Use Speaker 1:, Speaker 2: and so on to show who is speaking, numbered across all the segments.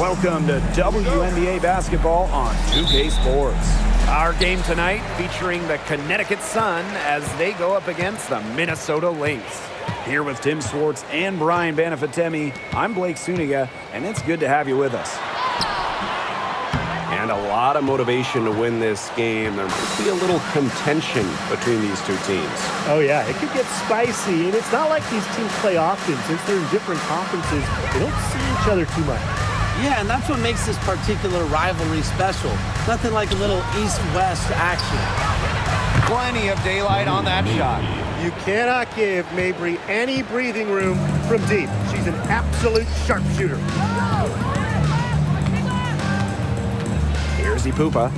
Speaker 1: Welcome to WNBA basketball on 2K Sports. Our game tonight featuring the Connecticut Sun as they go up against the Minnesota Lynx. Here with Tim Swartz and Brian Banafitemi, I'm Blake Suniga, and it's good to have you with us.
Speaker 2: And a lot of motivation to win this game. There might be a little contention between these two teams.
Speaker 3: Oh, yeah, it could get spicy, and it's not like these teams play often. Since they're in different conferences, they don't see each other too much.
Speaker 4: Yeah, and that's what makes this particular rivalry special. Nothing like a little east-west action.
Speaker 1: Plenty of daylight on that shot.
Speaker 3: You cannot give Mabry any breathing room from deep. She's an absolute sharpshooter.
Speaker 1: Here's Ipupa.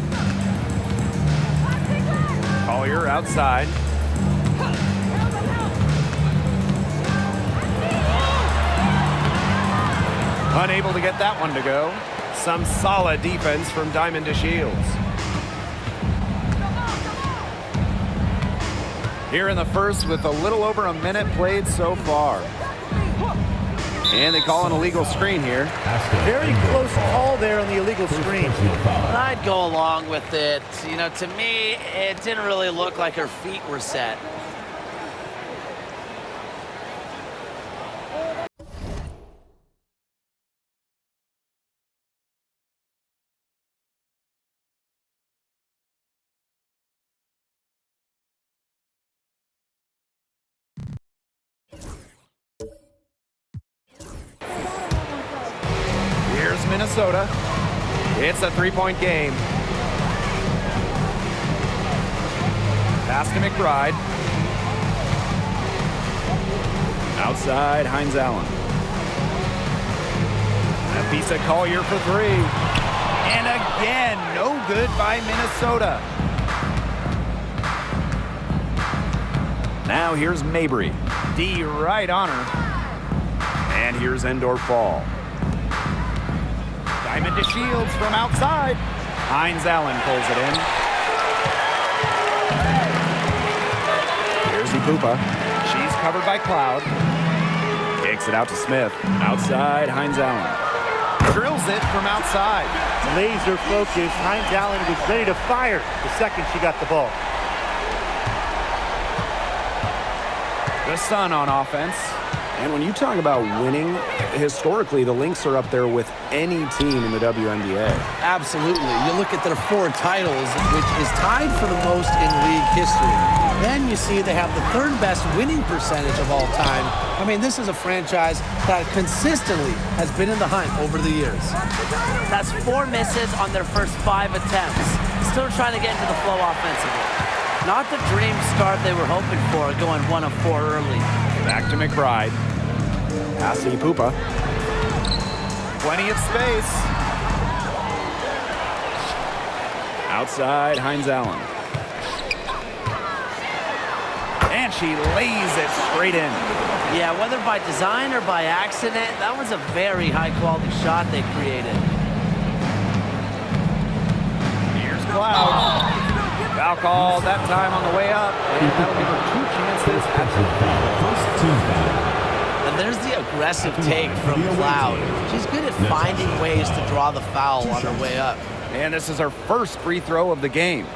Speaker 1: Collier outside. Unable to get that one to go. Some solid defense from Diamond DeShields. Here in the first with a little over a minute played so far. And they call an illegal screen here.
Speaker 3: Very close call there on the illegal screen.
Speaker 4: I'd go along with it. You know, to me, it didn't really look like her feet were set.
Speaker 1: Here's Minnesota. It's a three-point game. Pass to McBride. Outside, Hines Allen. Afisa Collier for three. And again, no good by Minnesota. Now here's Mabry. D right on her. And here's Endor Fall. Diamond DeShields from outside. Hines Allen pulls it in. Here's Ipupa. She's covered by Cloud. Kicks it out to Smith. Outside, Hines Allen. Drills it from outside.
Speaker 3: Laser focus. Hines Allen was ready to fire the second she got the ball.
Speaker 1: The Sun on offense. And when you talk about winning, historically, the Lynx are up there with any team in the WNBA.
Speaker 4: Absolutely. You look at their 4 titles, which is tied for the most in league history. Then you see they have the 3rd best winning percentage of all time. I mean, this is a franchise that consistently has been in the hunt over the years.
Speaker 5: That's 4 misses on their first 5 attempts. Still trying to get into the flow offensively. Not the dream start they were hoping for, going 1 of 4 early.
Speaker 1: Back to McBride. Pass to Ipupa. Plenty of space. Outside, Hines Allen. And she lays it straight in.
Speaker 5: Yeah, whether by design or by accident, that was a very high-quality shot they created.
Speaker 1: Here's Cloud. Foul call that time on the way up. And that'll give her 2 chances at the first 2.
Speaker 4: And there's the aggressive take from Cloud. She's good at finding ways to draw the foul on her way up.
Speaker 1: And this is her first free throw of the game.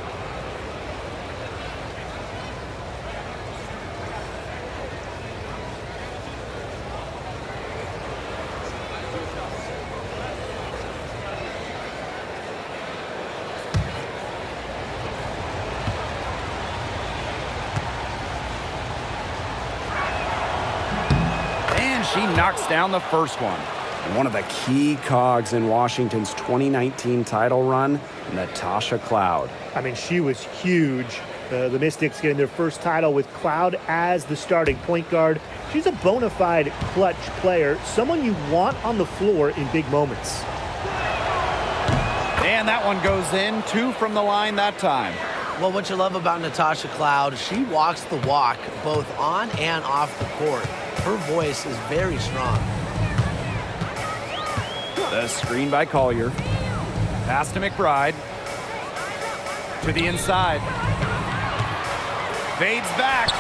Speaker 1: She knocks down the first one. And one of the key cogs in Washington's 2019 title run, Natasha Cloud.
Speaker 3: I mean, she was huge. The Mystics getting their first title with Cloud as the starting point guard. She's a bona fide clutch player, someone you want on the floor in big moments.
Speaker 1: And that one goes in, 2 from the line that time.
Speaker 4: Well, what you love about Natasha Cloud, she walks the walk both on and off the court. Her voice is very strong.
Speaker 1: The screen by Collier. Pass to McBride. To the inside. Fades back.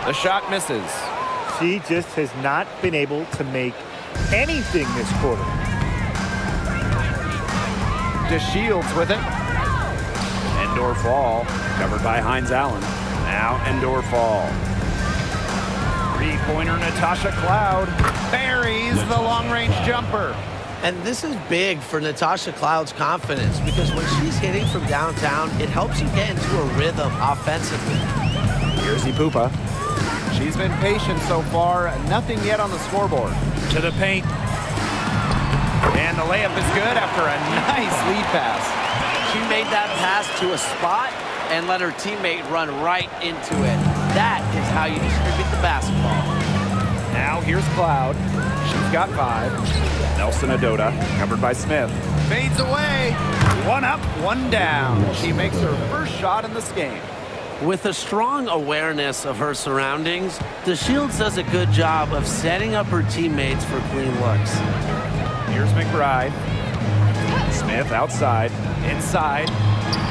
Speaker 1: The shot misses.
Speaker 3: She just has not been able to make anything this quarter.
Speaker 1: to Shields with it. Endor fall, covered by Hines Allen. Now Endor fall. Three-pointer Natasha Cloud buries the long-range jumper.
Speaker 4: And this is big for Natasha Cloud's confidence because when she's hitting from downtown, it helps you get into a rhythm offensively.
Speaker 1: Here's Ipupa. She's been patient so far. Nothing yet on the scoreboard. To the paint. And the layup is good after a nice lead pass.
Speaker 5: She made that pass to a spot and let her teammate run right into it. That is how you distribute the basketball.
Speaker 1: Now here's Cloud. She's got 5. Nelson Adota, covered by Smith. Fades away. One up, one down. She makes her first shot in this game.
Speaker 5: With a strong awareness of her surroundings, the Shields does a good job of setting up her teammates for clean looks.
Speaker 1: Here's McBride. Smith outside, inside.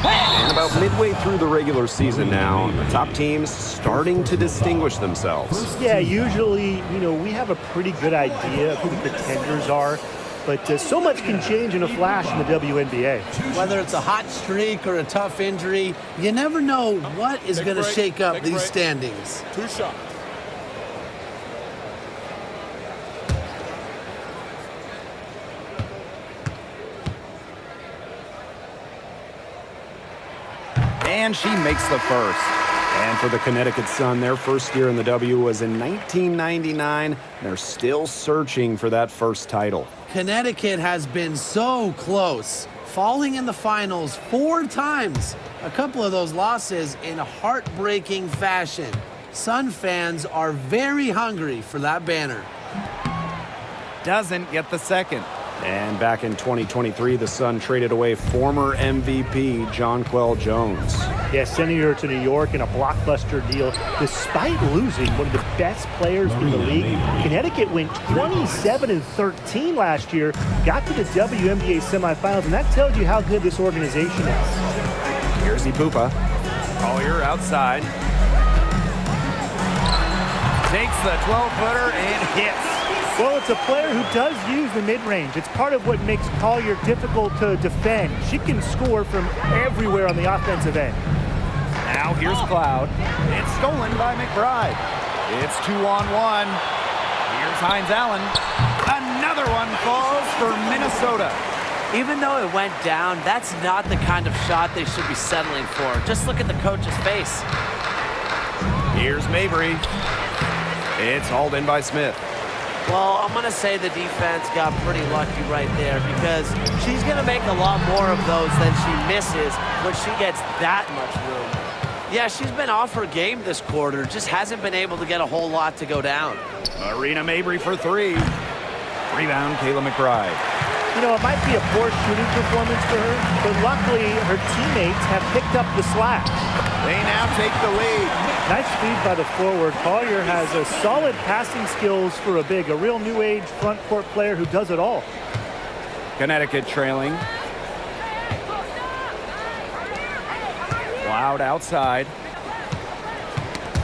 Speaker 2: And about midway through the regular season now, the top teams starting to distinguish themselves.
Speaker 3: Yeah, usually, we have a pretty good idea of who the contenders are, but so much can change in a flash in the WNBA.
Speaker 4: Whether it's a hot streak or a tough injury, you never know what is going to shake up these standings.
Speaker 6: 2 shots.
Speaker 1: And she makes the first. And for the Connecticut Sun, their first year in the W was in 1999. They're still searching for that first title.
Speaker 4: Connecticut has been so close, falling in the finals 4 times. A couple of those losses in heartbreaking fashion. Sun fans are very hungry for that banner.
Speaker 1: Doesn't get the second. And back in 2023, the Sun traded away former MVP Jonquel Jones.
Speaker 3: Yeah, sending her to New York in a blockbuster deal. Despite losing one of the best players in the league, Connecticut went 27-13 last year, got to the WNBA semifinals, and that tells you how good this organization is.
Speaker 1: Here's Ipupa. Collier outside. Takes the 12-footer and hits.
Speaker 3: Well, it's a player who does use the mid-range. It's part of what makes Collier difficult to defend. She can score from everywhere on the offensive end.
Speaker 1: Now here's Cloud. It's stolen by McBride. It's 2-on-1. Here's Hines Allen. Another one falls for Minnesota.
Speaker 5: Even though it went down, that's not the kind of shot they should be settling for. Just look at the coach's face.
Speaker 1: Here's Mabry. It's hauled in by Smith.
Speaker 5: Well, I'm going to say the defense got pretty lucky right there because she's going to make a lot more of those than she misses when she gets that much room. Yeah, she's been off her game this quarter, just hasn't been able to get a whole lot to go down.
Speaker 1: Marina Mabry for 3. Rebound, Kayla McBride.
Speaker 3: It might be a poor shooting performance for her, but luckily her teammates have picked up the slack.
Speaker 1: They now take the lead.
Speaker 3: Nice feed by the forward. Collier has a solid passing skills for a big, a real new age front court player who does it all.
Speaker 1: Connecticut trailing. Cloud outside.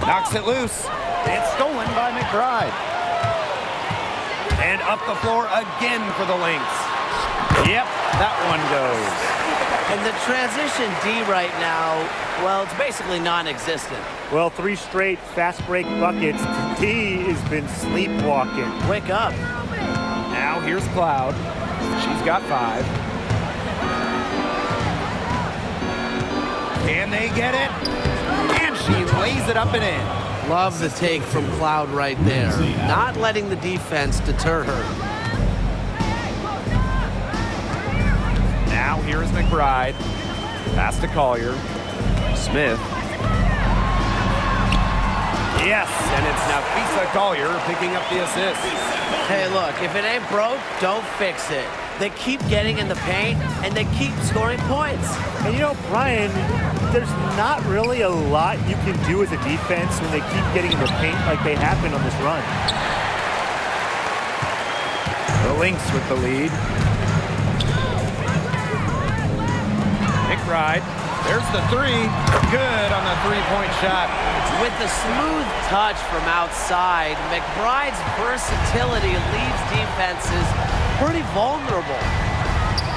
Speaker 1: Knocks it loose. It's stolen by McBride. And up the floor again for the Lynx. Yep, that one goes.
Speaker 5: And the transition D right now, well, it's basically non-existent.
Speaker 3: Well, 3 straight fast break buckets. D has been sleepwalking.
Speaker 5: Wake up.
Speaker 1: Now here's Cloud. She's got 5. Can they get it? And she lays it up and in.
Speaker 4: Love the take from Cloud right there. Not letting the defense deter her.
Speaker 1: Now here's McBride. Pass to Collier. Smith. Yes, and it's Nafisa Collier picking up the assist.
Speaker 5: Hey, look, if it ain't broke, don't fix it. They keep getting in the paint, and they keep scoring points.
Speaker 3: And Brian, there's not really a lot you can do as a defense when they keep getting in the paint like they have been on this run.
Speaker 1: The Lynx with the lead. McBride, there's the 3. Good on the 3-point shot.
Speaker 5: With the smooth touch from outside, McBride's versatility leaves defenses pretty vulnerable.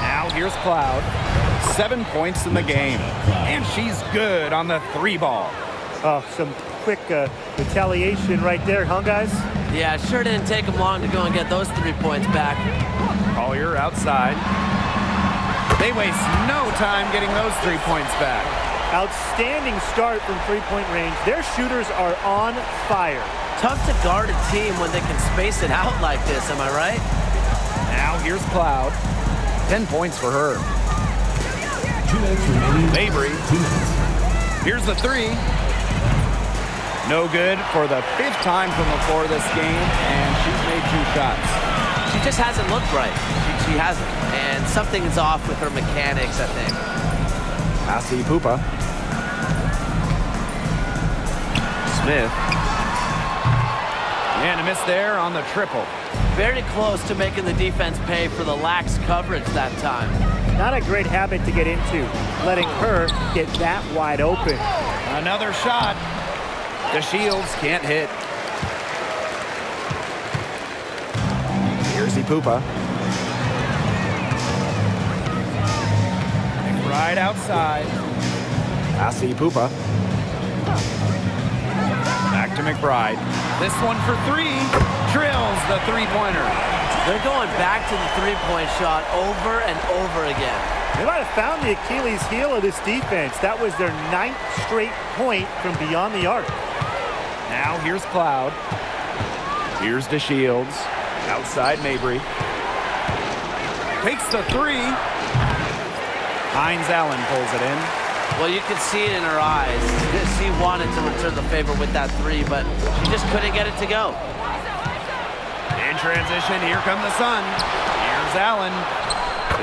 Speaker 1: Now here's Cloud. 7 points in the game. And she's good on the 3 ball.
Speaker 3: Oh, some quick retaliation right there, huh, guys?
Speaker 5: Yeah, it sure didn't take them long to go and get those 3 points back.
Speaker 1: Collier outside. They waste no time getting those 3 points back.
Speaker 3: Outstanding start from three-point range. Their shooters are on fire.
Speaker 5: Tough to guard a team when they can space it out like this, am I right?
Speaker 1: Now here's Cloud. 10 points for her. Mabry. Here's the 3. No good for the 5th time from the floor this game, and she's made 2 shots.
Speaker 5: She just hasn't looked right. She hasn't. And something's off with her mechanics, I think.
Speaker 1: Asi Pupa. Smith. And a miss there on the triple.
Speaker 5: Very close to making the defense pay for the lax coverage that time.
Speaker 3: Not a great habit to get into, letting her get that wide open.
Speaker 1: Another shot. The Shields can't hit. Here's Pupa. Right outside. Asi Pupa. Back to McBride. This one for 3. Drills the 3-pointer.
Speaker 5: They're going back to the 3-point shot over and over again.
Speaker 3: They might have found the Achilles heel of this defense. That was their 9th straight point from beyond the arc.
Speaker 1: Now here's Cloud. Here's DeShields. Outside Mabry. Takes the 3. Hines Allen pulls it in.
Speaker 5: Well, you could see it in her eyes. She wanted to return the favor with that 3, but she just couldn't get it to go.
Speaker 1: In transition, here come the Sun. Here's Allen.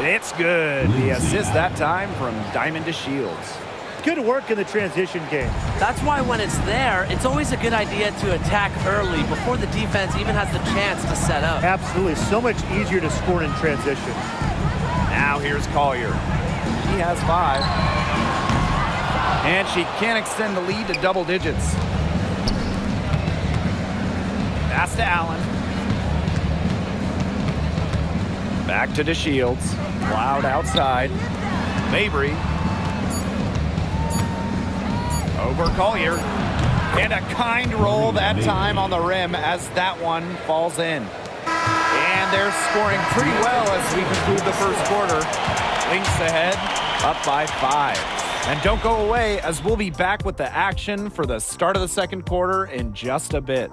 Speaker 1: It's good. The assist that time from Diamond DeShields.
Speaker 3: Good work in the transition game.
Speaker 5: That's why when it's there, it's always a good idea to attack early before the defense even has the chance to set up.
Speaker 3: Absolutely. So much easier to score in transition.
Speaker 1: Now here's Collier. She has 5. And she can't extend the lead to double digits. Pass to Allen. Back to DeShields. Cloud outside. Mabry. Over Collier. And a kind roll that time on the rim as that one falls in. And they're scoring pretty well as we conclude the first quarter. Lynx ahead, up by 5. And don't go away as we'll be back with the action for the start of the second quarter in just a bit.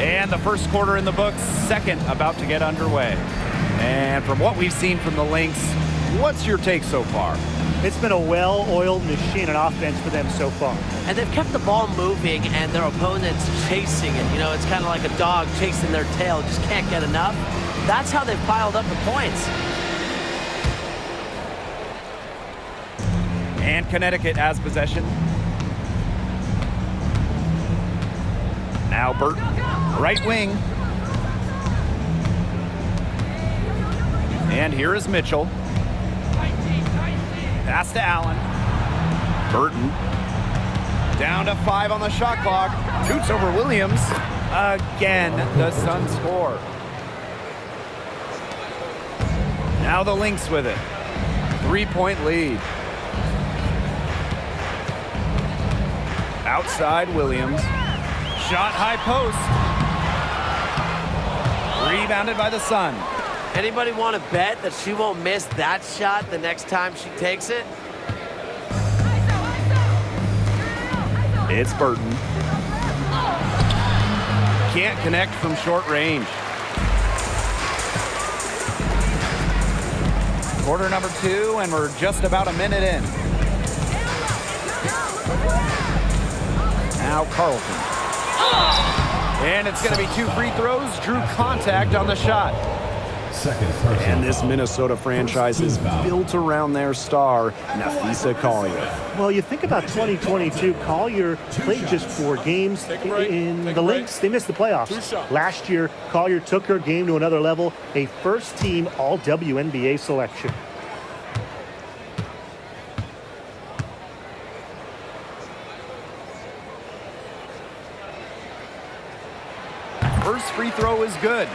Speaker 1: And the first quarter in the books, second about to get underway. And from what we've seen from the Lynx, what's your take so far?
Speaker 3: It's been a well-oiled machine on offense for them so far.
Speaker 5: And they've kept the ball moving and their opponents chasing it. You know, it's kind of like a dog chasing their tail, just can't get enough. That's how they've piled up the points.
Speaker 1: And Connecticut has possession. Now Burton, right wing. And here is Mitchell. Pass to Allen. Burton. Down to 5 on the shot clock. Shoots over Williams. Again, the Suns score. Now the Lynx with it. 3-point lead. Outside Williams. Shot high post. Rebounded by the Sun.
Speaker 5: Anybody want to bet that she won't miss that shot the next time she takes it?
Speaker 1: It's Burton. Can't connect from short range. Quarter number 2, and we're just about a minute in. Now Carlton. And it's going to be 2 free throws. Drew contact on the shot.
Speaker 2: And this Minnesota franchise is built around their star, Nafisa Collier.
Speaker 3: Well, you think about 2022, Collier played just 4 games. In the Lynx, they missed the playoffs. Last year, Collier took her game to another level, a first-team All-WNBA selection.
Speaker 1: First free throw is good.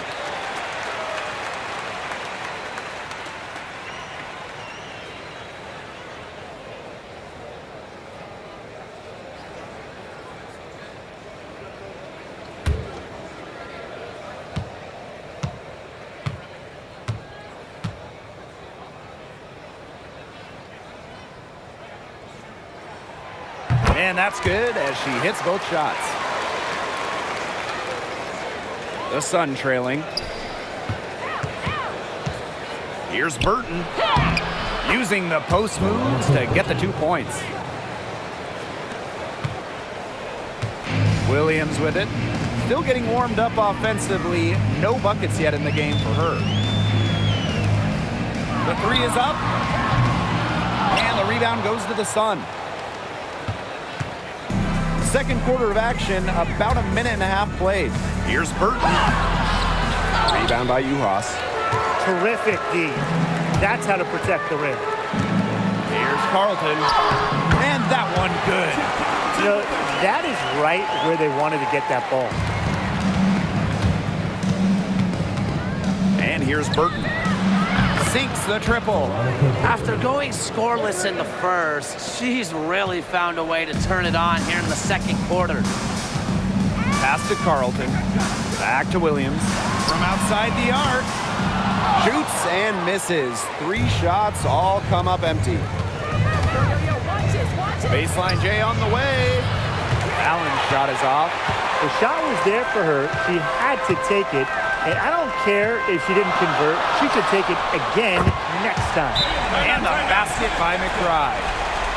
Speaker 1: And that's good as she hits both shots. The Sun trailing. Here's Burton using the post moves to get the 2 points. Williams with it. Still getting warmed up offensively. No buckets yet in the game for her. The 3 is up. And the rebound goes to the Sun. Second quarter of action, about a minute and a half played. Here's Burton.
Speaker 2: Rebound by Uhas.
Speaker 3: Terrific D. That's how to protect the rim.
Speaker 1: Here's Carlton. And that one good.
Speaker 3: You know, that is right where they wanted to get that ball.
Speaker 1: And here's Burton. Sinks the triple.
Speaker 5: After going scoreless in the first, she's really found a way to turn it on here in the second quarter.
Speaker 1: Pass to Carlton. Back to Williams. From outside the arc. Shoots and misses. 3 shots all come up empty. Baseline J on the way. Allen's shot is off.
Speaker 3: The shot was there for her. She had to take it. And I don't care if she didn't convert. She should take it again next time.
Speaker 1: And the basket by McBride.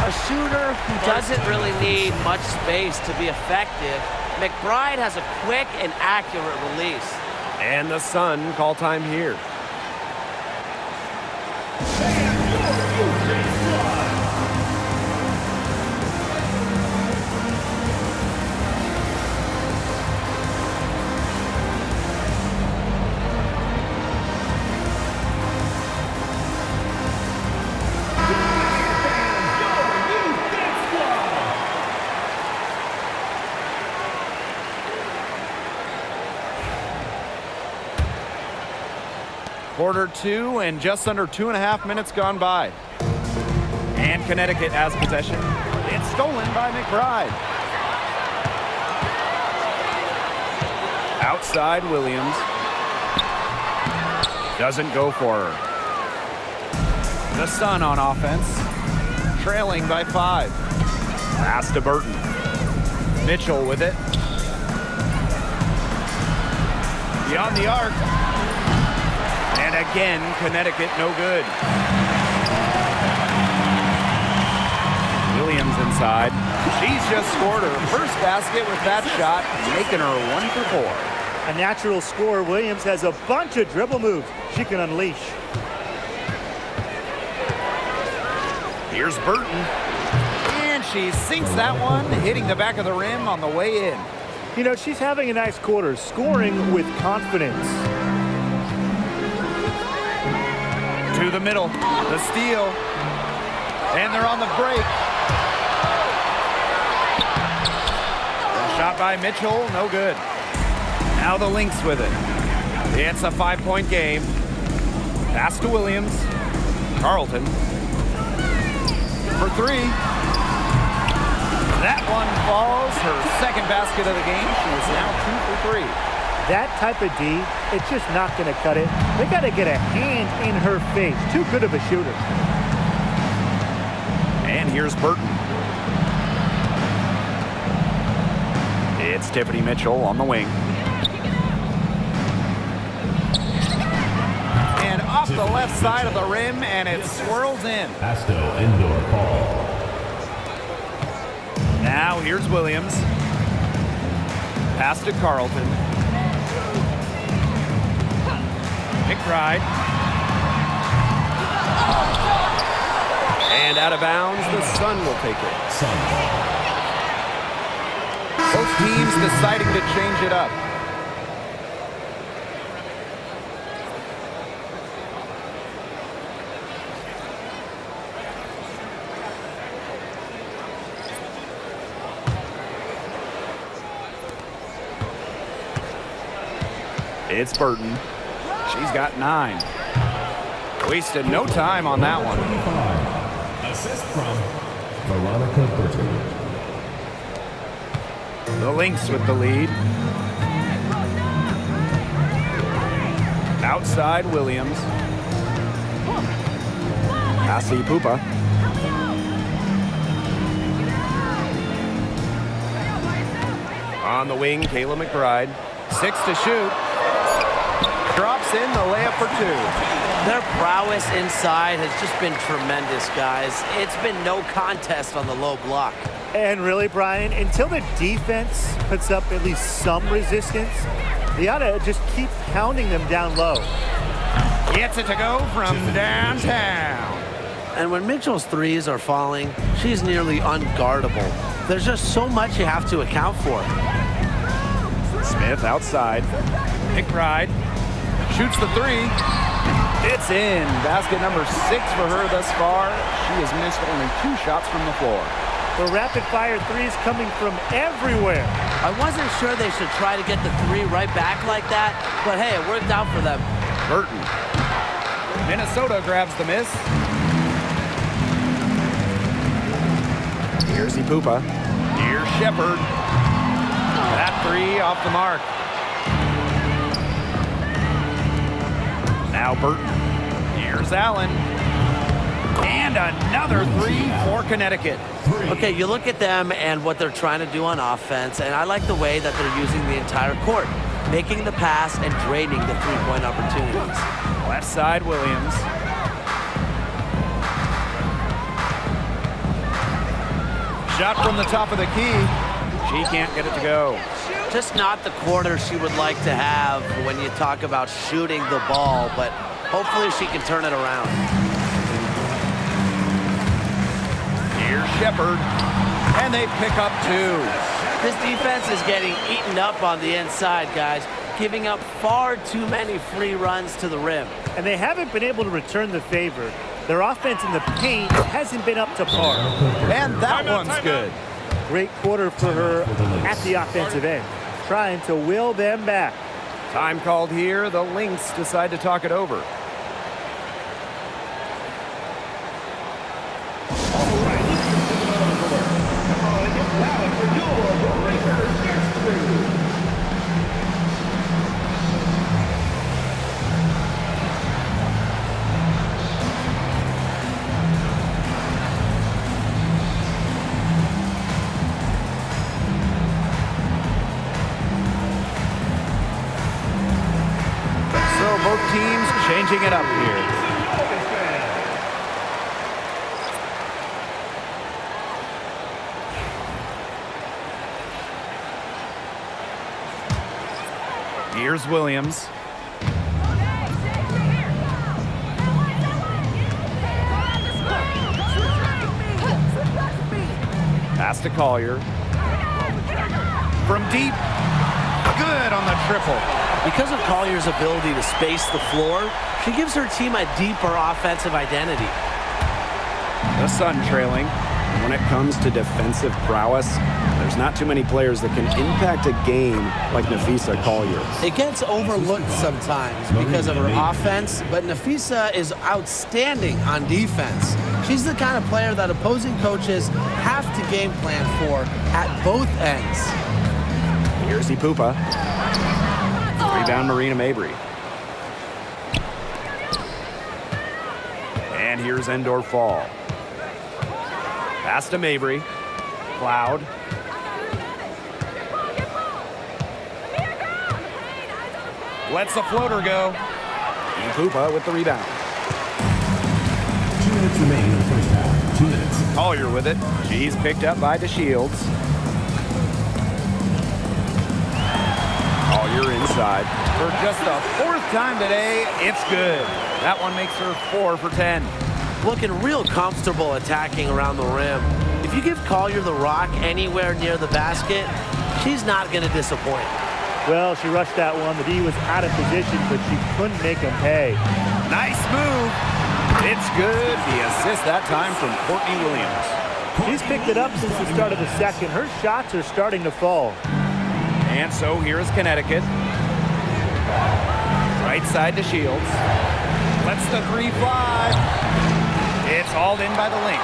Speaker 5: A shooter who doesn't really need much space to be effective, McBride has a quick and accurate release.
Speaker 2: And the Sun call time here.
Speaker 1: Quarter 2 and just under 2.5 minutes gone by. And Connecticut has possession. It's stolen by McBride. Outside Williams. Doesn't go for her. The Sun on offense. Trailing by 5. Pass to Burton. Mitchell with it. Beyond the arc. And again, Connecticut no good. Williams inside. She's just scored her first basket with that shot, making her 1 for 4.
Speaker 3: A natural scorer, Williams has a bunch of dribble moves she can unleash.
Speaker 1: Here's Burton. And she sinks that one, hitting the back of the rim on the way in.
Speaker 3: You know, she's having a nice quarter, scoring with confidence.
Speaker 1: To the middle, the steal. And they're on the break. Shot by Mitchell, no good. Now the Lynx with it. It's a 5-point game. Pass to Williams. Carlton. For 3. That one falls. Her second basket of the game. She is now 2 for 3.
Speaker 3: That type of D, it's just not going to cut it. They got to get a hand in her face. Too good of a shooter.
Speaker 1: And here's Burton. It's Tiffany Mitchell on the wing. And off the left side of the rim, and it swirls in.
Speaker 6: Asto indoor ball.
Speaker 1: Now here's Williams. Pass to Carlton. McBride.
Speaker 2: And out of bounds, the Sun will take it.
Speaker 6: Sun.
Speaker 1: Both teams deciding to change it up. It's Burton. She's got 9. Wasted no time on that one.
Speaker 6: 25. Assist from Veronica Burton.
Speaker 1: The Lynx with the lead. Outside Williams. Cassie Pupa. On the wing, Kayla McBride. 6 to shoot. Drops in the layup for 2.
Speaker 5: Their prowess inside has just been tremendous, guys. It's been no contest on the low block.
Speaker 3: And really, Brian, until the defense puts up at least some resistance, they ought to just keep pounding them down low.
Speaker 1: Gets it to go from downtown.
Speaker 5: And when Mitchell's threes are falling, she's nearly unguardable. There's just so much you have to account for.
Speaker 1: Smith outside. McBride shoots the 3. It's in. Basket number 6 for her thus far. She has missed only 2 shots from the floor.
Speaker 3: The rapid-fire threes coming from everywhere.
Speaker 5: I wasn't sure they should try to get the 3 right back like that, but hey, it worked out for them.
Speaker 1: Burton. Minnesota grabs the miss. Here's Ipupa. Here's Shepard. That 3 off the mark. Now Burton. Here's Allen. And another 3 for Connecticut.
Speaker 5: Okay, you look at them and what they're trying to do on offense, and I like the way that they're using the entire court, making the pass and draining the 3-point opportunities.
Speaker 1: Left side, Williams. Shot from the top of the key. She can't get it to go.
Speaker 5: Just not the quarter she would like to have when you talk about shooting the ball, but hopefully she can turn it around.
Speaker 1: Here's Shepard, and they pick up 2.
Speaker 5: This defense is getting eaten up on the inside, guys, giving up far too many free runs to the rim.
Speaker 3: And they haven't been able to return the favor. Their offense in the paint hasn't been up to par.
Speaker 1: And that one's good.
Speaker 3: Great quarter for her at the offensive end, trying to will them back.
Speaker 1: Time called here. The Lynx decide to talk it over. teams changing it up here. Here's Williams. Pass to Collier. From deep. Good on the triple.
Speaker 5: Because of Collier's ability to space the floor, she gives her team a deeper offensive identity.
Speaker 1: The Sun trailing.
Speaker 2: When it comes to defensive prowess, there's not too many players that can impact a game like Nafisa Collier.
Speaker 4: It gets overlooked sometimes because of her offense, but Nafisa is outstanding on defense. She's the kind of player that opposing coaches have to game plan for at both ends.
Speaker 2: Here's Ipupa.
Speaker 1: Rebound Marina Mabry. And here's Endor Fall. Pass to Mabry. Cloud. Lets the floater go.
Speaker 2: Ipupa with the rebound.
Speaker 6: 2 minutes remain in the first half. 2 minutes.
Speaker 1: Collier with it. She's picked up by DeShields. Collier inside. For just the 4th time today, it's good. That one makes her 4 for 10.
Speaker 5: Looking real comfortable attacking around the rim. If you give Collier the rock anywhere near the basket, she's not going to disappoint.
Speaker 3: Well, she rushed that one. The D was out of position, but she couldn't make him pay.
Speaker 1: Nice move. It's good. The assist that time from Courtney Williams.
Speaker 3: She's picked it up since the start of the second. Her shots are starting to fall.
Speaker 1: And so here's Connecticut. Right side to Shields. Lets the 3 fly. It's hauled in by the Lynx.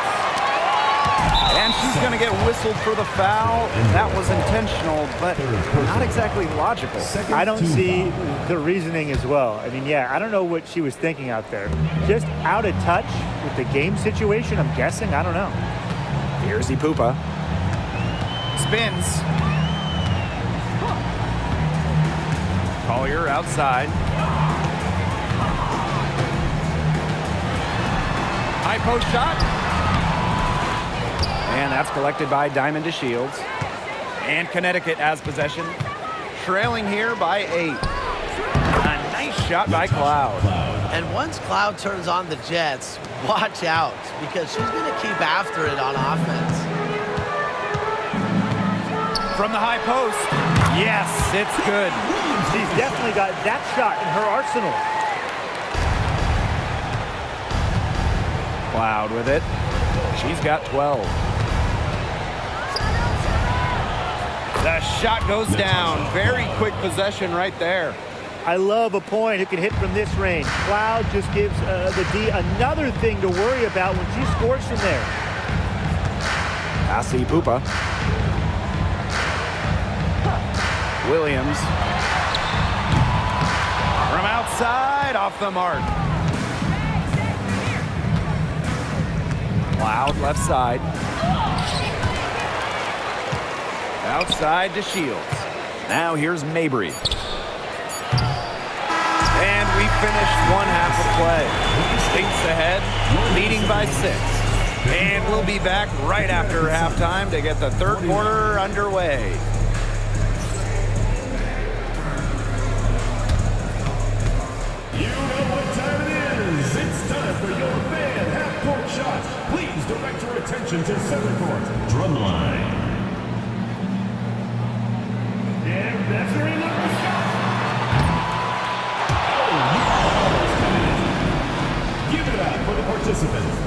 Speaker 1: And she's going to get whistled for the foul. That was intentional, but not exactly logical.
Speaker 3: I don't see the reasoning as well. I mean, yeah, I don't know what she was thinking out there. Just out of touch with the game situation, I'm guessing. I don't know.
Speaker 2: Here's Ipupa.
Speaker 1: Spins. Collier outside. High post shot. And that's collected by Diamond DeShields. And Connecticut has possession. Trailing here by 8. A nice shot by Cloud.
Speaker 5: And once Cloud turns on the Jets, watch out, because she's going to keep after it on offense.
Speaker 1: From the high post. Yes, it's good.
Speaker 3: She's definitely got that shot in her arsenal.
Speaker 1: Cloud with it. She's got 12. The shot goes down. Very quick possession right there.
Speaker 3: I love a point who can hit from this range. Cloud just gives the D another thing to worry about when she scores from there.
Speaker 2: Pass to Ipupa.
Speaker 1: Williams. From outside, off the mark. Cloud left side. Outside to Shields. Now here's Mabry. And we finished 1 half of play. Lynx ahead, leading by 6. And we'll be back right after halftime to get the 3rd quarter underway.
Speaker 6: You know what time it is. It's time for your fan half-court shots. Please direct your attention to center court. Drumline. And measuring up the shot. Give it up for the participants.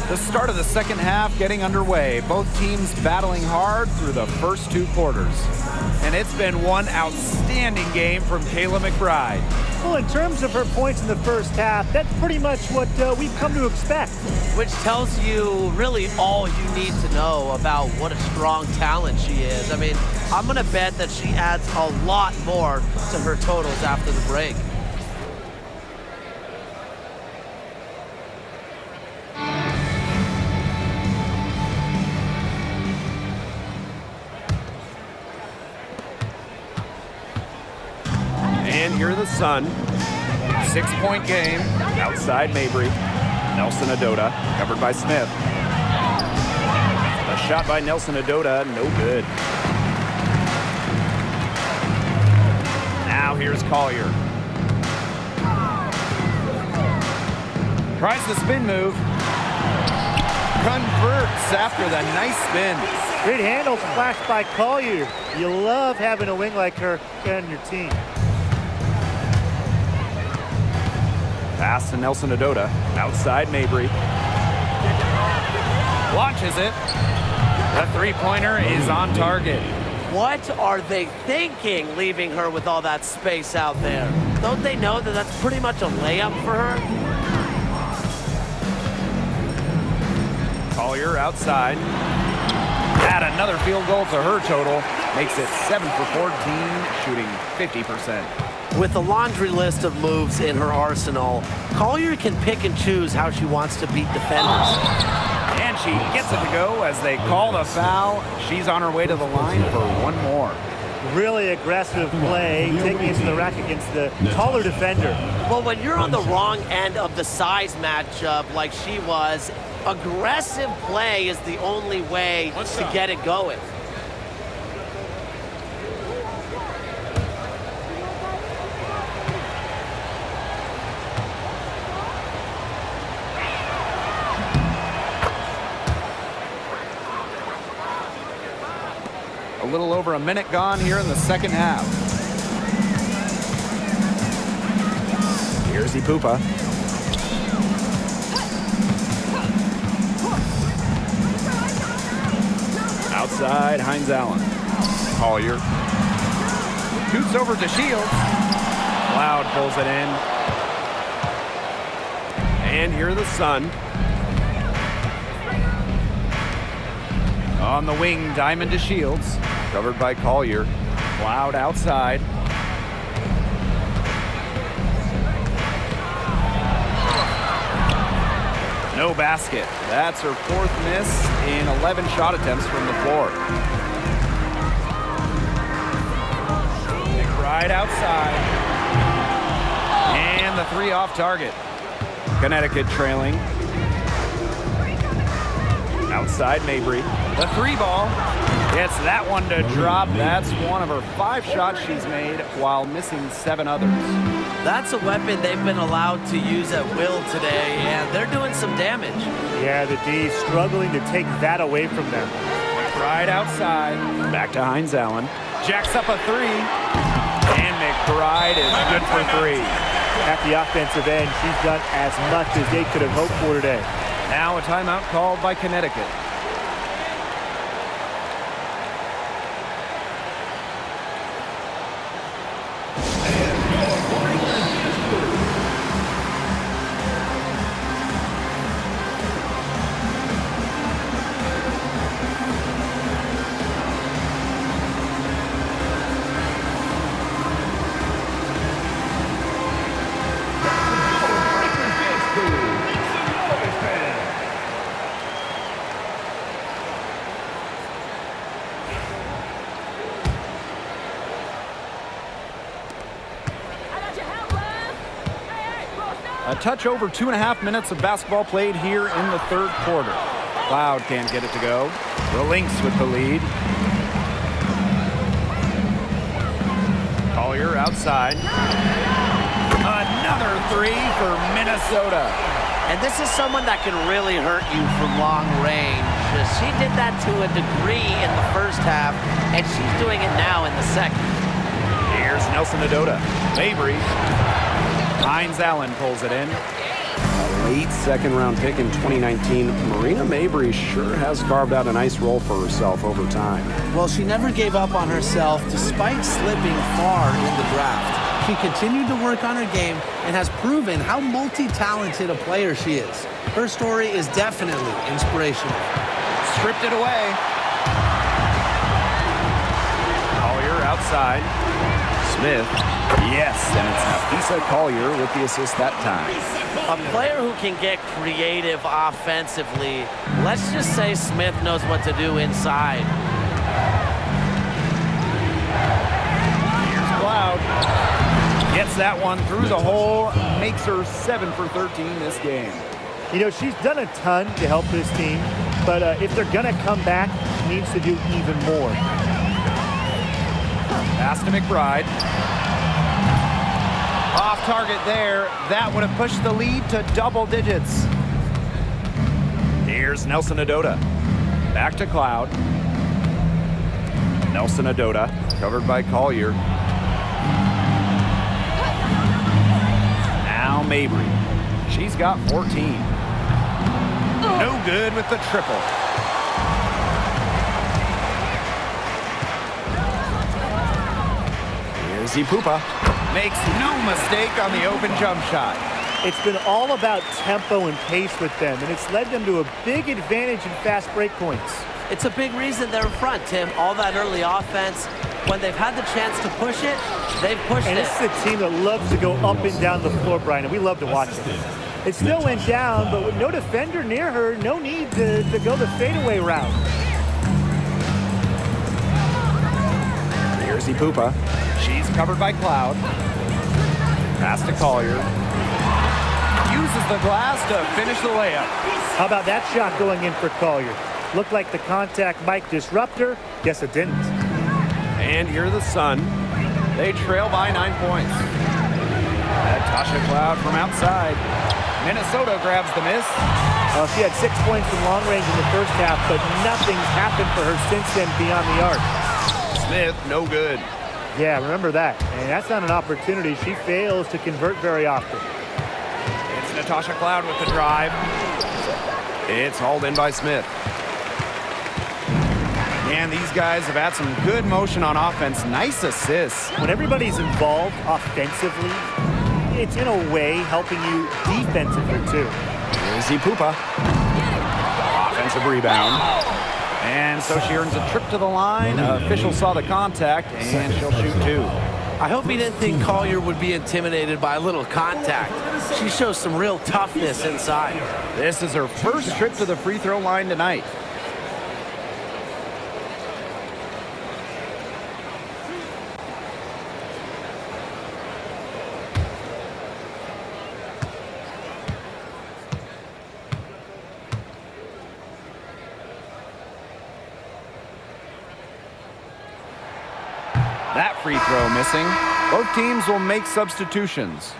Speaker 1: The start of the second half getting underway. Both teams battling hard through the first 2 quarters. And it's been one outstanding game from Kayla McBride.
Speaker 3: Well, in terms of her points in the first half, that's pretty much what we've come to expect.
Speaker 5: Which tells you really all you need to know about what a strong talent she is. I mean, I'm going to bet that she adds a lot more to her totals after the break.
Speaker 2: And here are the Sun.
Speaker 1: 6-point game. Outside Mabry. Nelson Adota covered by Smith. A shot by Nelson Adota, no good. Now here's Collier. Tries the spin move. Converts after the nice spin.
Speaker 3: Great handle flashed by Collier. You love having a wing like her on your team.
Speaker 1: Pass to Nelson Adota. Outside Mabry. Launches it. The three-pointer is on target.
Speaker 5: What are they thinking, leaving her with all that space out there? Don't they know that that's pretty much a layup for her?
Speaker 1: Collier outside. Add another field goal to her total. Makes it 7 for 14, shooting 50%.
Speaker 5: With a laundry list of moves in her arsenal, Collier can pick and choose how she wants to beat defenders.
Speaker 1: And she gets it to go as they call the foul. She's on her way to the line for one more.
Speaker 3: Really aggressive play, taking it to the rack against the taller defender.
Speaker 5: Well, when you're on the wrong end of the size matchup like she was, aggressive play is the only way to get it going.
Speaker 1: A little over a minute gone here in the second half. Here's Ipupa. Outside, Hines Allen. Collier. Shoots over to Shields. Cloud pulls it in.
Speaker 2: And here are the Sun.
Speaker 1: On the wing, Diamond to Shields. Covered by Collier. Cloud outside. No basket. That's her fourth miss in 11 shot attempts from the floor. McBride outside. And the three off target. Connecticut trailing. Outside Mabry. The three ball. Gets that one to drop. That's one of her 5 shots she's made while missing 7 others.
Speaker 5: That's a weapon they've been allowed to use at will today, and they're doing some damage.
Speaker 3: Yeah, the D struggling to take that away from them.
Speaker 1: Right outside. Back to Hines Allen. Jacks up a 3. And McBride is good for 3.
Speaker 3: At the offensive end, she's done as much as they could have hoped for today.
Speaker 1: Now a timeout called by Connecticut. A touch over 2.5 minutes of basketball played here in the third quarter. Cloud can't get it to go. The Lynx with the lead. Collier outside. Another 3 for Minnesota.
Speaker 5: And this is someone that can really hurt you from long range. She did that to a degree in the first half, and she's doing it now in the second.
Speaker 1: Here's Nelson Adota. Mabry. Hines Allen pulls it in.
Speaker 2: late second-round pick in 2019, Marina Mabrey sure has carved out a nice role for herself over time.
Speaker 4: Well, she never gave up on herself despite slipping far in the draft. She continued to work on her game and has proven how multi-talented a player she is. Her story is definitely inspirational.
Speaker 1: Stripped it away. Collier outside. Smith. Yes, and it's Napisa Collier with the assist that time.
Speaker 5: A player who can get creative offensively. Let's just say Smith knows what to do inside.
Speaker 1: Here's Cloud. Gets that one through the hole. Makes her 7 for 13 this game.
Speaker 3: You know, she's done a ton to help this team, but if they're going to come back, she needs to do even more.
Speaker 1: Pass to McBride. Off target there. That would have pushed the lead to double digits. Here's Nelson Adota. Back to Cloud. Nelson Adota, covered by Collier. Now Mabrey. She's got 14. No good with the triple. Here's Ipupa. Makes no mistake on the open jump shot.
Speaker 3: It's been all about tempo and pace with them, and it's led them to a big advantage in fast break points.
Speaker 5: It's a big reason they're in front, Tim. All that early offense, when they've had the chance to push it, they've pushed
Speaker 3: and
Speaker 5: it.
Speaker 3: This is a team that loves to go up and down the floor, Brian, and we love to watch it. It still went down, but with no defender near her, no need to go the fadeaway route.
Speaker 1: Here's Ipupa. She's covered by Cloud. Pass to Collier. Uses the glass to finish the layup.
Speaker 3: How about that shot going in for Collier? Looked like the contact might disrupt her. Guess it didn't.
Speaker 1: And here the Sun. They trail by 9 points. Tasha Cloud from outside. Minnesota grabs the miss.
Speaker 3: Well, she had 6 points from long range in the first half, but nothing's happened for her since then beyond the arc.
Speaker 1: Smith, no good.
Speaker 3: Yeah, remember that. And that's not an opportunity. She fails to convert very often.
Speaker 1: It's Natasha Cloud with the drive. It's hauled in by Smith. And these guys have had some good motion on offense. Nice assists.
Speaker 3: When everybody's involved offensively, it's in a way helping you defensively too.
Speaker 1: Here's Ipupa. Offensive rebound. And so she earns a trip to the line. Official saw the contact, and she'll shoot 2.
Speaker 5: I hope he didn't think Collier would be intimidated by a little contact. She shows some real toughness inside.
Speaker 1: This is her first trip to the free throw line tonight. That free throw missing. Both teams will make substitutions.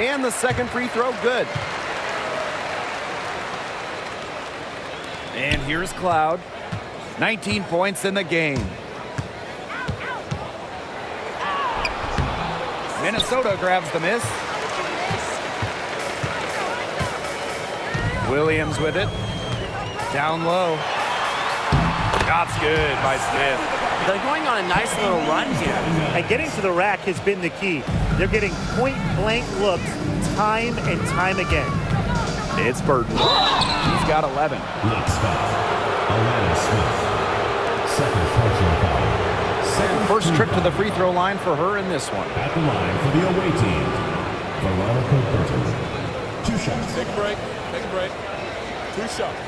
Speaker 1: And the second free throw, good. And here's Cloud. 19 points in the game. Minnesota grabs the miss. Williams with it. Down low. Shot's good by Smith.
Speaker 5: They're going on a nice little run here.
Speaker 3: And getting to the rack has been the key. They're getting point-blank looks time and time again.
Speaker 1: It's Burton. She's got 11.
Speaker 6: Lynx foul. Alana Smith. Second personal foul. Second
Speaker 1: First trip to the free throw line for her in this one.
Speaker 6: at the line for the away team. Veronica Burton. 2 shots.
Speaker 7: Take a break. Take a break. 2 shots.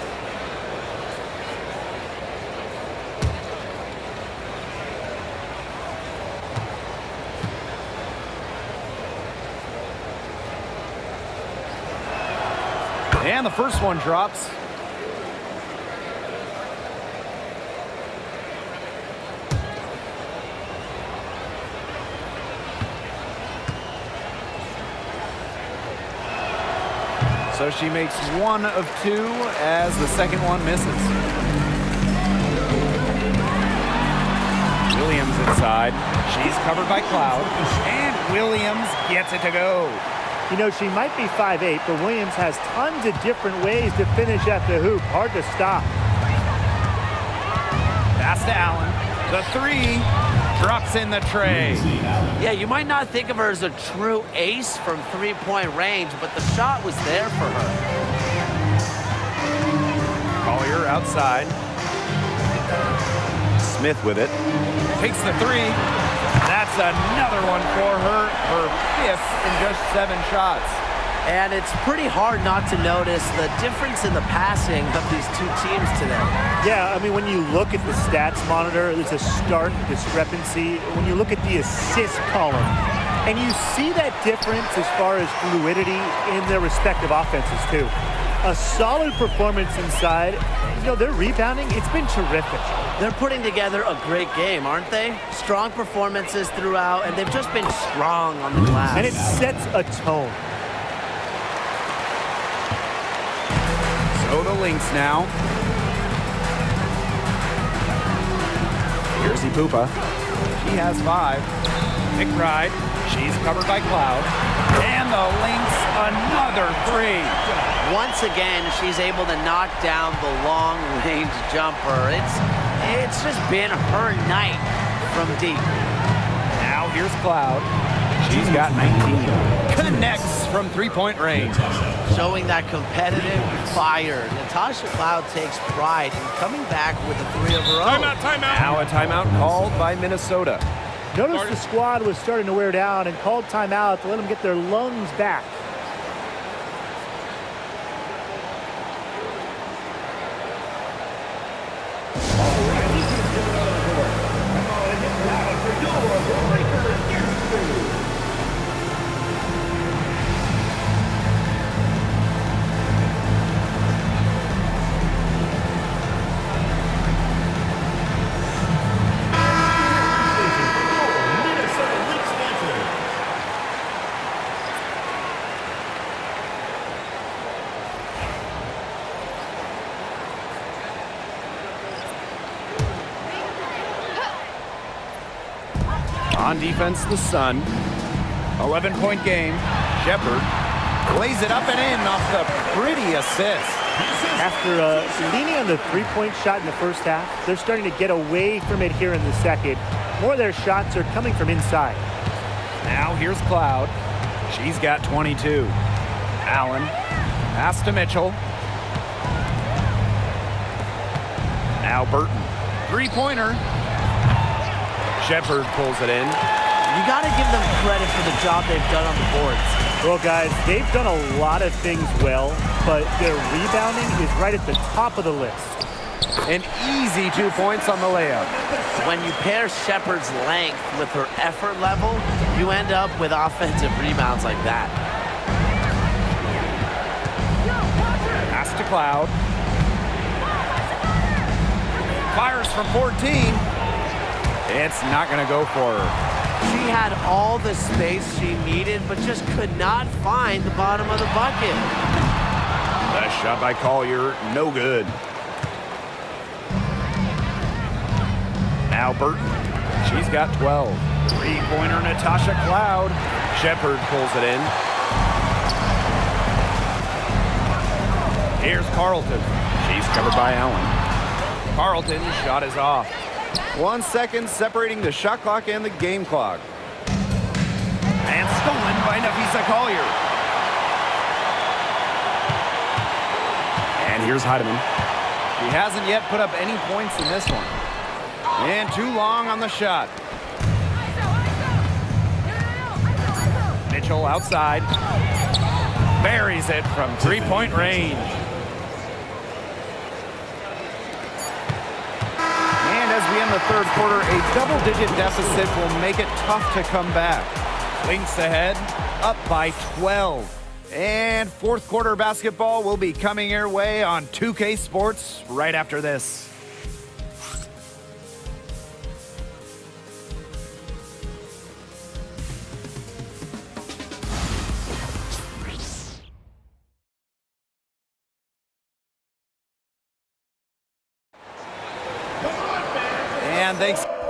Speaker 1: And the first one drops. So she makes 1 of 2 as the second one misses. Williams inside. She's covered by Cloud. And Williams gets it to go.
Speaker 3: You know, she might be 5'8", but Williams has tons of different ways to finish at the hoop. Hard to stop.
Speaker 1: Pass to Allen. The 3 drops in the tray.
Speaker 5: Yeah, you might not think of her as a true ace from three-point range, but the shot was there for her.
Speaker 1: Collier outside.
Speaker 2: Smith with it.
Speaker 1: Takes the 3. That's another one for her. Her 5th in just 7 shots.
Speaker 5: And it's pretty hard not to notice the difference in the passing of these two teams today.
Speaker 3: Yeah, I mean, when you look at the stats monitor, there's a stark discrepancy. When you look at the assist column, and you see that difference as far as fluidity in their respective offenses, too. A solid performance inside. You know, their rebounding, it's been terrific.
Speaker 5: They're putting together a great game, aren't they? Strong performances throughout, and they've just been strong on the glass.
Speaker 3: And it sets a tone.
Speaker 1: So the Lynx now. Here's Ipupa. She has 5. McBride. She's covered by Cloud. And the Lynx, another 3.
Speaker 5: Once again, she's able to knock down the long-range jumper. It's just been her night from deep.
Speaker 1: Now here's Cloud. She's got 19. Connects from three-point range.
Speaker 5: Showing that competitive fire. Natasha Cloud takes pride in coming back with a 3 of her own.
Speaker 7: Timeout.
Speaker 1: Now a timeout called by Minnesota.
Speaker 3: Notice the squad was starting to wear down and called timeout to let them get their lungs back.
Speaker 1: On defense, the Sun. 11-point game. Shepard lays it up and in off the pretty assist.
Speaker 3: After leaning on the three-point shot in the first half, they're starting to get away from it here in the second. More of their shots are coming from inside.
Speaker 1: Now here's Cloud. She's got 22. Allen. Pass to Mitchell. Now Burton. Three-pointer. Shepard pulls it in.
Speaker 5: You got to give them credit for the job they've done on the boards.
Speaker 3: Well, guys, they've done a lot of things well, but their rebounding is right at the top of the list.
Speaker 1: An easy 2 points on the layup.
Speaker 5: When you pair Shepard's length with her effort level, you end up with offensive rebounds like that.
Speaker 1: Pass to Cloud. Fires from 14. It's not going to go for her.
Speaker 5: She had all the space she needed, but just could not find the bottom of the bucket.
Speaker 1: The shot by Collier, no good. Now Burton. She's got 12. Three-pointer Natasha Cloud. Shepard pulls it in. Here's Carlton. She's covered by Allen. Carlton's shot is off. 1 second separating the shot clock and the game clock. And stolen by Nafisa Collier. And here's Heidemann. She hasn't yet put up any points in this one. And too long on the shot. Mitchell outside. Buries it from three-point range. As we end the third quarter, a double-digit deficit will make it tough to come back. Lynx ahead, up by 12. And fourth quarter basketball will be coming your way on 2K Sports right after this. man. Thanks.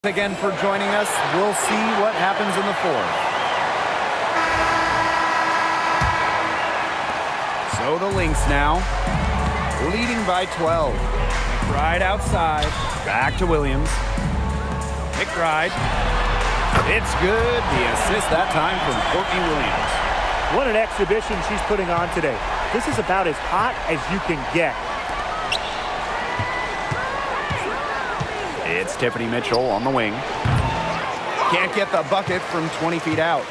Speaker 1: Again for joining us. We'll see what happens in the fourth. So the Lynx now, leading by 12. McBride outside, back to Williams. McBride, it's good. The assist that time from Courtney Williams.
Speaker 3: What an exhibition she's putting on today. This is about as hot as you can get.
Speaker 1: It's Tiffany Mitchell on the wing. Can't get the bucket from 20 feet out.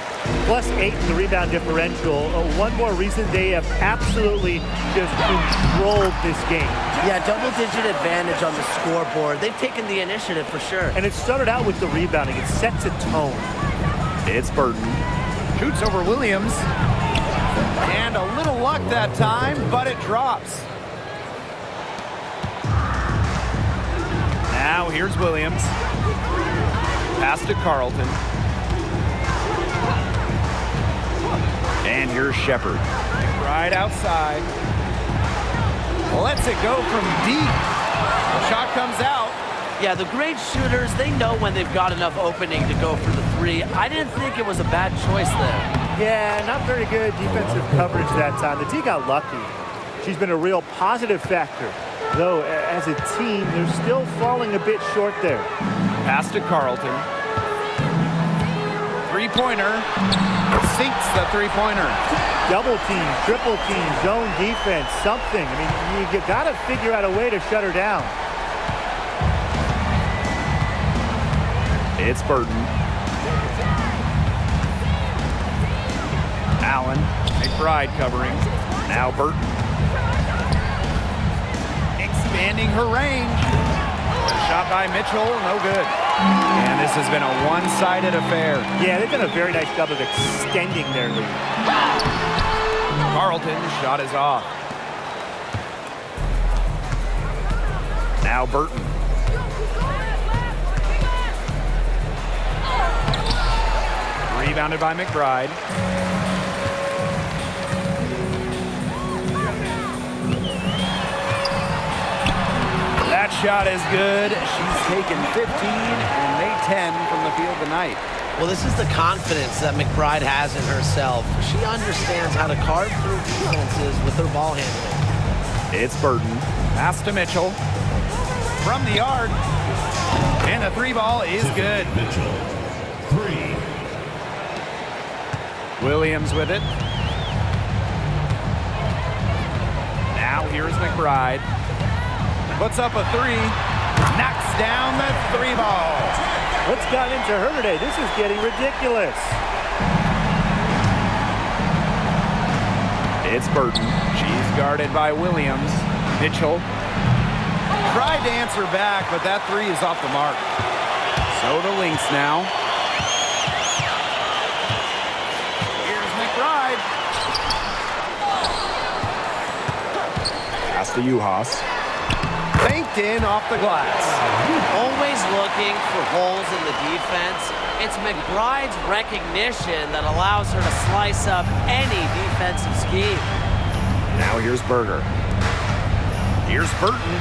Speaker 3: +8 in the rebound differential. One more reason they have absolutely just controlled this game.
Speaker 5: Yeah, double-digit advantage on the scoreboard. They've taken the initiative for sure.
Speaker 3: And it started out with the rebounding. It sets a tone.
Speaker 1: It's Burton. Shoots over Williams. And a little luck that time, but it drops. Now here's Williams. Pass to Carlton. And here's Shepard. Right outside. Lets it go from deep. The shot comes out.
Speaker 5: Yeah, the great shooters, they know when they've got enough opening to go for the three. I didn't think it was a bad choice there.
Speaker 3: Yeah, not very good defensive coverage that time. The D got lucky. She's been a real positive factor. Though, as a team, they're still falling a bit short there.
Speaker 1: Pass to Carlton. Three-pointer. Sinks the three-pointer.
Speaker 3: Double team, triple team, zone defense, something. I mean, you got to figure out a way to shut her down.
Speaker 1: It's Burton. Allen. McBride covering. Now Burton. Expanding her range. Shot by Mitchell, no good. And this has been a one-sided affair.
Speaker 3: Yeah, they've done a very nice job of extending their lead.
Speaker 1: Carlton's shot is off. Now Burton. Rebounded by McBride. That shot is good. She's taken 15 and made 10 from the field tonight.
Speaker 5: Well, this is the confidence that McBride has in herself. She understands how to carve through defenses with her ball handling.
Speaker 1: It's Burton. Pass to Mitchell. From the yard. And the three ball is good.
Speaker 6: Mitchell. 3.
Speaker 1: Williams with it. Now here's McBride. Puts up a three. Knocks down the three ball.
Speaker 3: What's gotten into her today? This is getting ridiculous.
Speaker 1: It's Burton. She's guarded by Williams. Mitchell tried to answer back, but that three is off the mark. So the Lynx now. Here's McBride. Pass to Uhas. Banked in off the glass.
Speaker 5: Always looking for holes in the defense. It's McBride's recognition that allows her to slice up any defensive scheme.
Speaker 1: Now here's Berger. Here's Burton.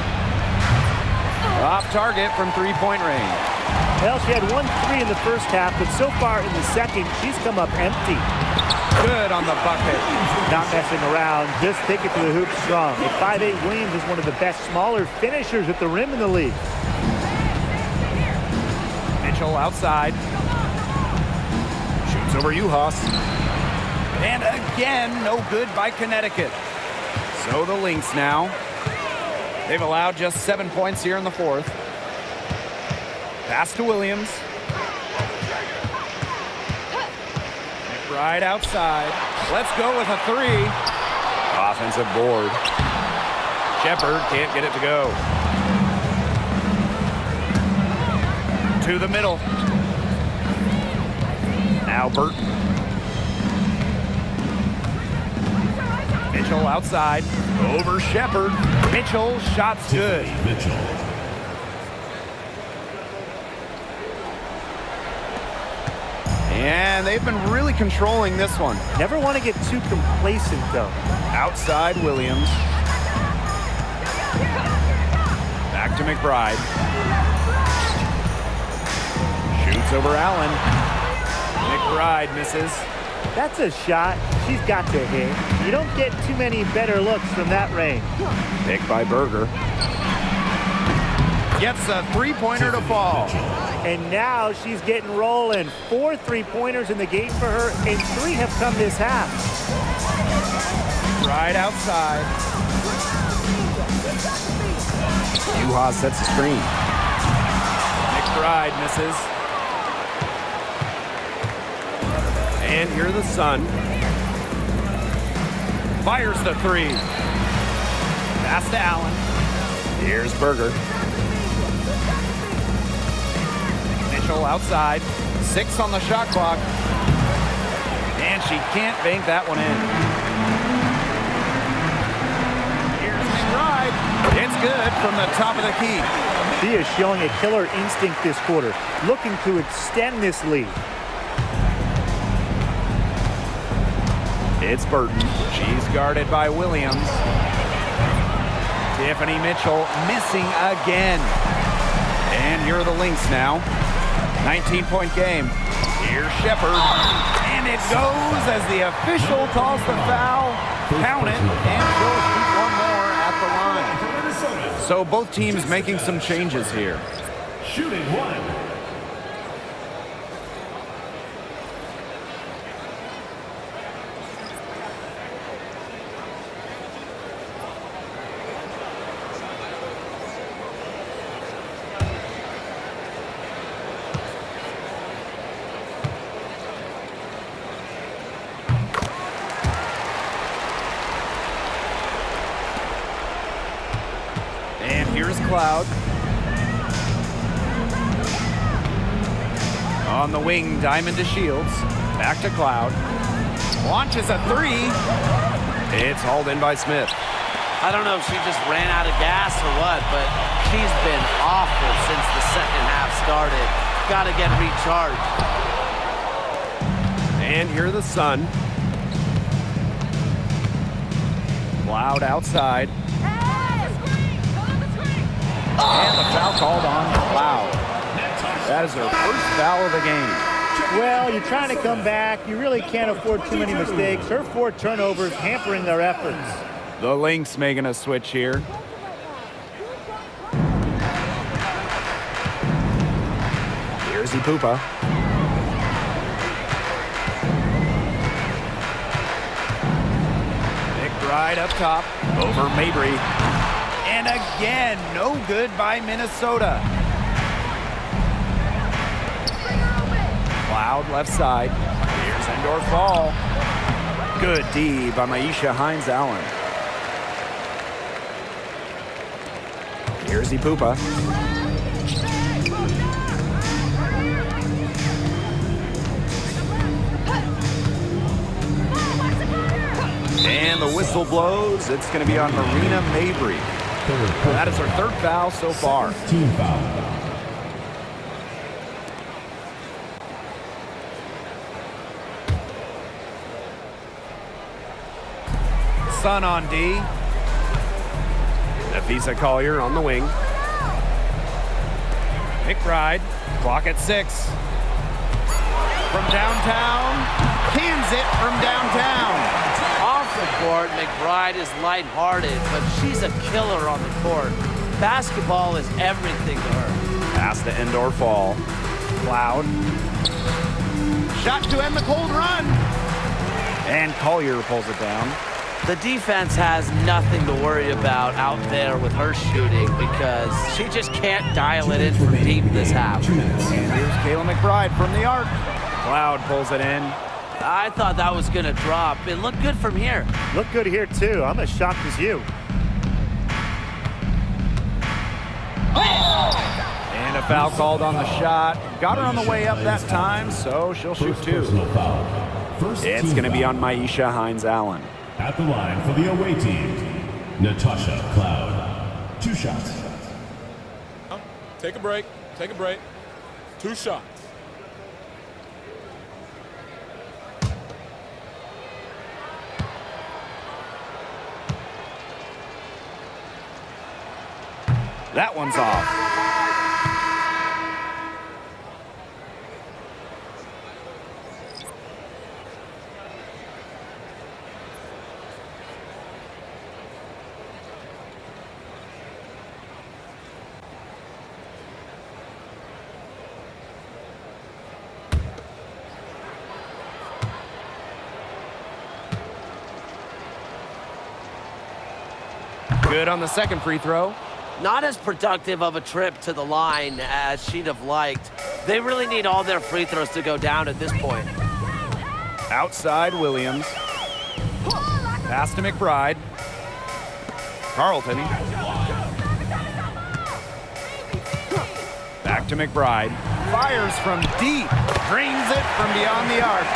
Speaker 1: Off target from three-point range.
Speaker 3: Well, she had 1 3 in the first half, but so far in the second, she's come up empty.
Speaker 1: Good on the bucket.
Speaker 3: Not messing around, just take it to the hoop strong. At 5'8", Williams is one of the best smaller finishers at the rim in the league.
Speaker 1: Mitchell outside. Shoots over Uhas. And again, no good by Connecticut. So the Lynx now. They've allowed just 7 points here in the fourth. Pass to Williams. McBride outside. Let's go with a three. Offensive board. Shepard can't get it to go. To the middle. Now Burton. Mitchell outside. Over Shepard. Mitchell, shot's good.
Speaker 6: Mitchell.
Speaker 1: And they've been really controlling this one.
Speaker 3: Never want to get too complacent, though.
Speaker 1: Outside Williams. Back to McBride. Looks over Allen. McBride misses.
Speaker 3: That's a shot she's got to hit. You don't get too many better looks from that range.
Speaker 1: Pick by Berger. Gets a three-pointer to fall.
Speaker 3: And now she's getting rolling. 4 3-pointers in the game for her, and 3 have come this half.
Speaker 1: Right outside. Juha sets a screen. McBride misses.
Speaker 2: And here the Sun.
Speaker 1: Fires the 3. Pass to Allen. Here's Berger. Mitchell outside. 6 on the shot clock. And she can't bank that one in. Here's McBride. It's good from the top of the key.
Speaker 3: She is showing a killer instinct this quarter, looking to extend this lead.
Speaker 1: It's Burton. She's guarded by Williams. Tiffany Mitchell missing again. And here are the Lynx now. 19-point game. Here's Shepard. And it goes as the official calls the foul. Count it, and she'll shoot one more at the line. So both teams making some changes here.
Speaker 6: Shooting 1.
Speaker 1: Here's Cloud. On the wing, Diamond to Shields. Back to Cloud. Launches a 3. It's hauled in by Smith.
Speaker 5: I don't know if she just ran out of gas or what, but she's been awful since the second half started. Got to get recharged.
Speaker 2: And here the Sun.
Speaker 1: Cloud outside. And the foul called on Cloud. That is her first foul of the game.
Speaker 3: Well, you're trying to come back. You really can't afford too many mistakes. Her 4 turnovers hampering their efforts.
Speaker 1: The Lynx making a switch here. Here's Ipupa. McBride up top. Over Mabry. And again, no good by Minnesota. Cloud left side. Here's Endor Fall. Good D by Maisha Hines-Allen. Here's Ipupa. And the whistle blows. It's going to be on Marina Mabry. That is her 3rd foul so far.
Speaker 6: Team foul.
Speaker 1: Sun on D.
Speaker 2: Nafisa Collier on the wing.
Speaker 1: McBride, clock at 6. From downtown, cans it from downtown.
Speaker 5: Off the court, McBride is lighthearted, but she's a killer on the court. Basketball is everything to her.
Speaker 1: Pass to Endor Fall. Cloud. Shot to end the cold run. And Collier pulls it down.
Speaker 5: The defense has nothing to worry about out there with her shooting because she just can't dial it in from deep this half.
Speaker 1: And here's Kayla McBride from the arc. Cloud pulls it in.
Speaker 5: I thought that was going to drop. It looked good from here.
Speaker 3: Look good here, too. I'm as shocked as you.
Speaker 1: And a foul called on the shot. Got her on the way up that time, so she'll shoot 2. It's going to be on Maisha Hines-Allen.
Speaker 6: At the line for the away team, Natasha Cloud. 2 shots.
Speaker 7: Take a break. Take a break. 2 shots.
Speaker 1: That one's off. Good on the second free throw.
Speaker 5: Not as productive of a trip to the line as she'd have liked. They really need all their free throws to go down at this point.
Speaker 1: Outside Williams. Pass to McBride. Carlton. Back to McBride. Fires from deep. Drains it from beyond the arc.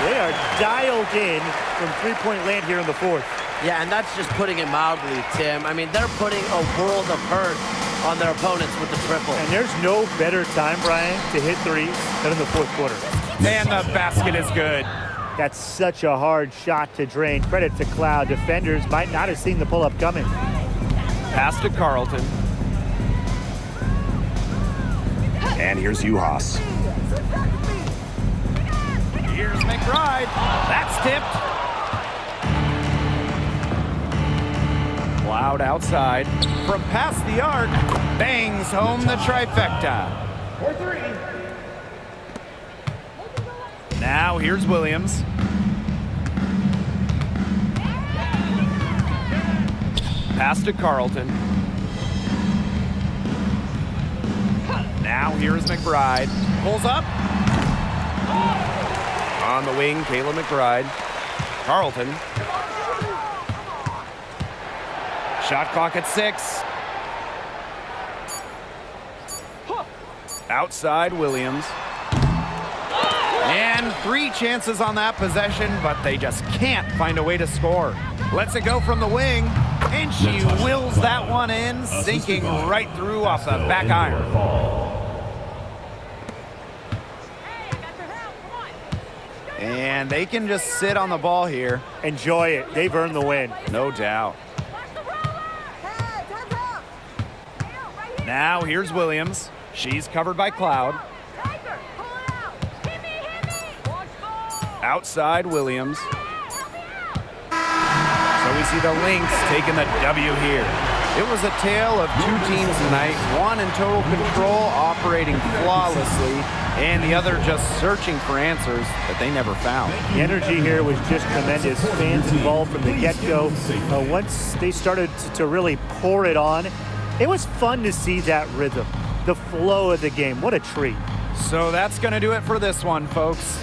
Speaker 3: They are dialed in from three-point land here in the fourth.
Speaker 5: Yeah, and that's just putting it mildly, Tim. I mean, they're putting a world of hurt on their opponents with the triple.
Speaker 3: And there's no better time, Brian, to hit threes than in the fourth quarter.
Speaker 1: And the basket is good.
Speaker 3: That's such a hard shot to drain. Credit to Cloud. Defenders might not have seen the pull-up coming.
Speaker 1: Pass to Carlton. And here's Uhas. Here's McBride. That's tipped. Cloud outside. From past the arc, bangs home the trifecta.
Speaker 6: For three.
Speaker 1: Now here's Williams. Pass to Carlton. Now here's McBride. Pulls up. On the wing, Kayla McBride. Carlton. Shot clock at 6. Outside Williams. And 3 chances on that possession, but they just can't find a way to score. Lets it go from the wing, and she wills that one in, sinking right through off the back iron. And they can just sit on the ball here.
Speaker 3: Enjoy it. They've earned the win.
Speaker 1: No doubt. Now here's Williams. She's covered by Cloud. Outside Williams. So we see the Lynx taking the W here. It was a tale of 2 teams tonight, one in total control, operating flawlessly, and the other just searching for answers that they never found.
Speaker 3: The energy here was just tremendous. Fans involved from the get-go. Once they started to really pour it on, it was fun to see that rhythm, the flow of the game. What a treat.
Speaker 1: So that's going to do it for this one, folks.